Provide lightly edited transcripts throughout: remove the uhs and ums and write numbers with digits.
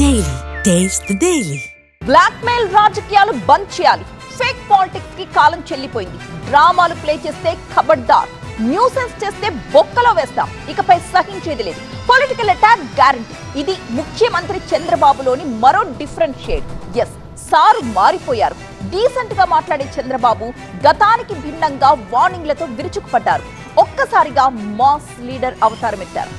Daily taste the daily. Blackmail రాజకీయాలు బంద్ చేయాలి. ఫేక్ పాలిటిక్స్ కి కాలం చెల్లిపోయింది. డ్రామాలు ప్లే చేస్తే ఖబర్దార్, న్యూసెన్స్ చేస్తే బొక్కలో వేస్తాం. ఇకపై సహించేది లేదు. Political attack guarantee. ఇది ముఖ్యమంత్రి చంద్రబాబులోని మరో డిఫరెంట్ షేడ్. ఎస్, సారు మారిపోయారు. డీసెంట్ గా మాట్లాడే చంద్రబాబు గతానికి భిన్నంగా వార్నింగ్లతో విరుచుకుపడ్డారు. ఒక్కసారిగా మాస్ లీడర్ అవతారం ఎత్తారు.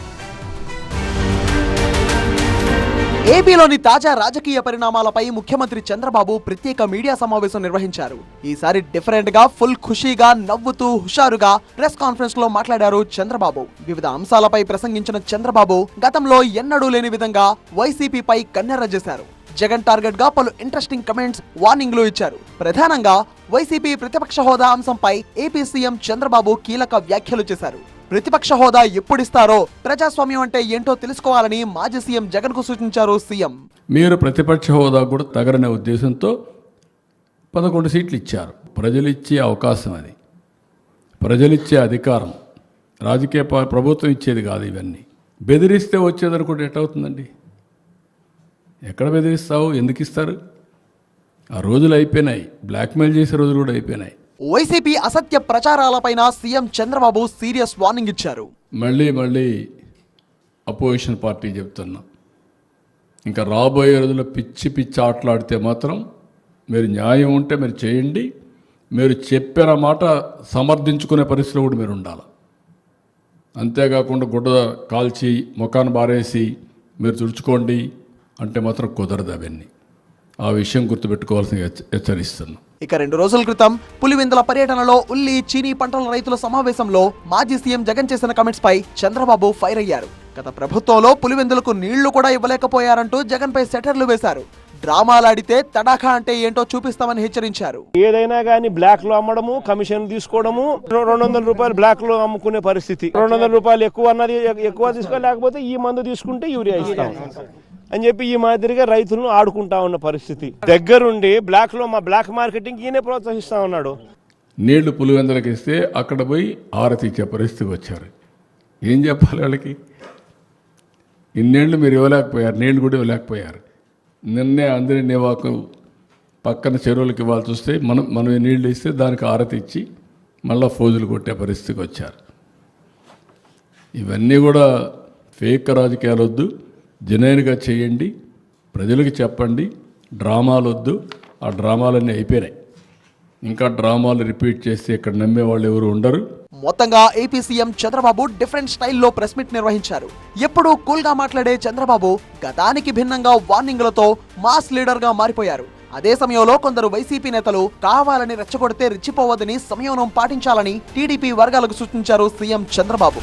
ఏపీలోని తాజా రాజకీయ పరిణామాలపై ముఖ్యమంత్రి చంద్రబాబు ప్రత్యేక మీడియా సమావేశం నిర్వహించారు. ఈసారి డిఫరెంట్ గా, ఫుల్ ఖుషీగా, నవ్వుతూ హుషారుగా ప్రెస్ కాన్ఫరెన్స్ లో మాట్లాడారు చంద్రబాబు. వివిధ అంశాలపై ప్రసంగించిన చంద్రబాబు గతంలో ఎన్నడూ లేని విధంగా వైసీపీపై కన్నెర్ర చేశారు. జగన్ టార్గెట్ గా పలు ఇంట్రెస్టింగ్ కమెంట్స్, వార్నింగ్లు ఇచ్చారు. ప్రధానంగా వైసీపీ ప్రతిపక్ష హోదా అంశంపై ఏపీ సీఎం చంద్రబాబు కీలక వ్యాఖ్యలు చేశారు. ప్రతిపక్ష హోదా ఎప్పుడిస్తారో, ప్రజాస్వామ్యం అంటే ఏంటో తెలుసుకోవాలని మాజీ సీఎం జగన్ కు సూచించారు సీఎం. మీరు ప్రతిపక్ష హోదా కూడా తగరనే ఉద్దేశంతో 11 సీట్లు ఇచ్చారు. ప్రజలిచ్చే అవకాశం, అది ప్రజలిచ్చే అధికారం. రాజకీయ ప్రభుత్వం ఇచ్చేది కాదు. ఇవన్నీ బెదిరిస్తే వచ్చేదనుకుంటే ఎట్టవుతుందండి? ఎక్కడ బెదిరిస్తావు? ఎందుకు ఇస్తారు? ఆ రోజులు అయిపోయినాయి. బ్లాక్మెయిల్ చేసే రోజులు కూడా అయిపోయినాయి. వైసీపీ అసత్య ప్రచారాలపైన సీఎం చంద్రబాబు సీరియస్ వార్నింగ్ ఇచ్చారు. మళ్ళీ అపోజిషన్ పార్టీ చెప్తున్నా, ఇంకా రాబోయే రోజుల్లో పిచ్చి ఆటలాడితే మాత్రం మీరు న్యాయం ఉంటే మీరు చేయండి. మీరు చెప్పిన మాట సమర్థించుకునే పరిస్థితిలో కూడా మీరు ఉండాలి. అంతేకాకుండా గుడ్డ కాల్చి ముఖాన్ని బారేసి మీరు తుడుచుకోండి అంటే మాత్రం కుదరదు. అవన్నీ ఆ విషయం గుర్తుపెట్టుకోవాల్సిన హెచ్చరిస్తున్నాం. ఇక 2 రోజుల క్రితం పులివెందుల పర్యటనలో ఉల్లి, చీనీ పంటల రైతుల సమావేశంలో మాజీ సీఎం జగన్ చేసిన కమెంట్స్ పై చంద్రబాబు ఫైర్ అయ్యారు. గత ప్రభుత్వంలో పులివెందులకు నీళ్లు కూడా ఇవ్వలేకపోయారంటూ జగన్ పై సెటర్లు వేశారు. డ్రామాలాడితే తడాఖా అంటే ఏంటో చూపిస్తామని హెచ్చరించారు. ఏదైనా కానీ బ్లాక్ లో అమ్మడము, కమిషన్ తీసుకోవడము, 200 రూపాయలు బ్లాక్ లో అమ్ముకునే పరిస్థితి. 200 రూపాయలు ఎక్కువ తీసుకోలేకపోతే ఈ మందు తీసుకుంటే యూరియా ఇస్తాం అని చెప్పి ఈ మాదిరిగా రైతులను ఆడుకుంటా ఉన్న పరిస్థితి. దగ్గరుండి బ్లాక్ మార్కెటింగ్ ఈయనే ప్రోత్సహిస్తా ఉన్నాడు. నీళ్లు పులివెందులకు ఇస్తే అక్కడ పోయి ఆరతి ఇచ్చే పరిస్థితికి వచ్చారు. ఏం చెప్పాలి వాళ్ళకి? ఇన్నేళ్ళు మీరు ఇవ్వలేకపోయారు, నీళ్లు కూడా ఇవ్వలేకపోయారు. నిన్నే అందరి నివాకు పక్కన చెరువులకు ఇవ్వాల్సి వస్తే మనం నీళ్లు ఇస్తే దానికి ఆరతి ఇచ్చి మళ్ళీ ఫోజులు కొట్టే పరిస్థితికి వచ్చారు. ఇవన్నీ కూడా ఫేక్ రాజకీయాలు వద్దు, జెన్యూన్గా చేయండి, ప్రజలకు చెప్పండి. డ్రామాలు వద్దు. ఆ డ్రామాలన్నీ అయిపోయినాయి. ఇంకా డ్రామాలు రిపీట్ చేస్తే ఇక్కడ నమ్మే వాళ్ళు ఎవరు ఉండరు. మొత్తంగా ఏపీ సీఎం చంద్రబాబు డిఫరెంట్ స్టైల్లో ప్రెస్ మీట్ నిర్వహించారు. ఎప్పుడూ కూల్ గా మాట్లాడే చంద్రబాబు గతానికి భిన్నంగా వార్నింగ్లతో మాస్ లీడర్ గా మారిపోయారు. అదే సమయంలో కొందరు వైసీపీ నేతలు కావాలని రెచ్చగొడితే రెచ్చిపోవద్దని సంయమనం పాటించాలని టీడీపీ వర్గాలకు సూచించారు సీఎం చంద్రబాబు.